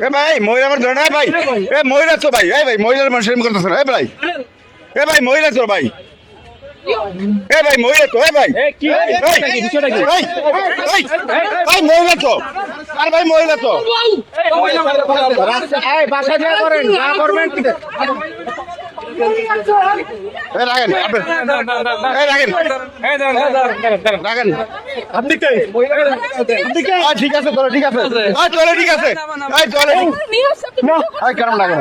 এ ভাই মহিলা আমার ধরে না ভাই, এ মহিলা তো ভাই, ভাই মহিলার মানুষের করতেছে না ভাই, ভাই মহিলা তো ভাই, ভাই মহিলা তো ভাই, ভাই মহিলা তো, আর ভাই মহিলা তো বাসা দেওয়া করেন, যা করবেন রাখেন রাখেন আপনি ঠিক আছে চলো, ঠিক আছে চলো, ঠিক আছে চলে কেমন লাগে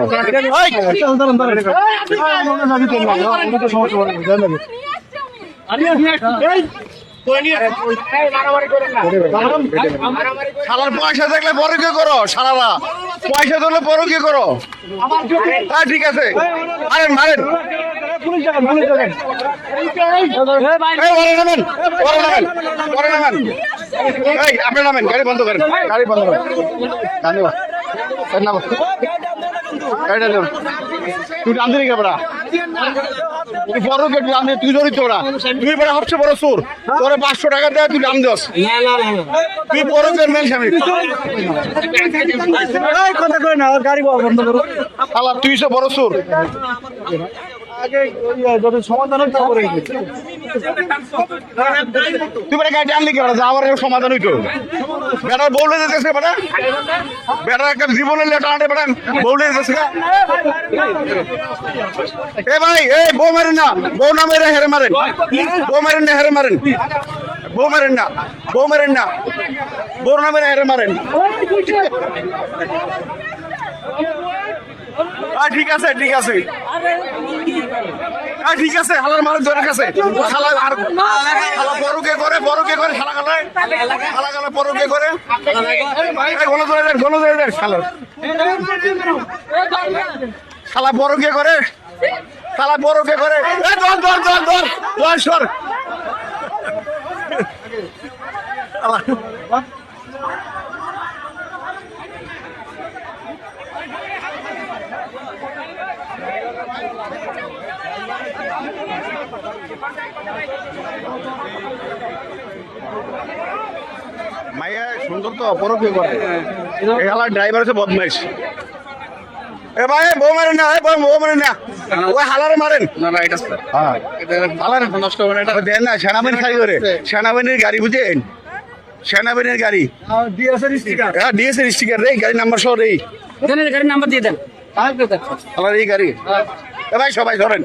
শালার পয়সা দেখলে বড় কে করো, শালারা পয়সা দেখলে বড় কে করো, ঠিক আছে মারেন মারেন আপনি নামেন, গাড়ি বন্ধ করেন, গাড়ি বন্ধ করেন, গাড়িটা দেবেন তুই টান দিলি কেবড়া, তুই বড় কে টান দিয়ে তুই ধরিস তোরা, তুই বড় সবচেয়ে বড় চোর, তোর 500 টাকা দেয় তুই দাম দিস, তুই বড় কে মেন স্বামী কথা কই না, গাড়ি বন্ধ করো শালা, তুই সে বড় চোর সমাধান তুই বেটা গাড়ি আনলি কেন, যাওয়ার সমাধান হইতো বেটার বউলে যেতেছে, বেটা বেটার একটা জীবনের লেটা আনতে বেটা বউলে যেতেছে। এ ভাই এই বউ মারেন না, বউ না মেরে হেরে মারেন, বউ মারেন না হেরে মারেন, বউ মারেন না, বউ মারেন না, বউ না মেরে হেরে মারেন। ঠিক আছে ঠিক আছে ঠিক আছে, হালার মারের ধরে কাছে শালা, আর শালা বড়কে করে, বড়কে করে শালা গালায়, শালা গালা বড়কে করে গণ ধরে দেন, গণ ধরে দেন শালা, শালা বড়কে করে, শালা বড়কে করে, ধর ধর ধর ধর ধর সর মাইয়া সুন্দর তো পরকে করে, এখানে ড্রাইভার আছে বদমাইশ। এ ভাই বউ মারেন না, বউ মারেন না, ওই হালারে মারেন না না, এটা হালারে নষ্ট হবে না, এটা দেন না, সেনাবাহিনী খাই করে, সেনাবাহিনীর গাড়ি বুঝেন, সেনাবাহিনীর গাড়ি ডিএসএর স্টিকার রে, গাড়ি নাম্বার সহ রে, গাড়ির নাম্বার দিয়ে দেন, হালার এই গাড়ি। এ ভাই সবাই ধরেন।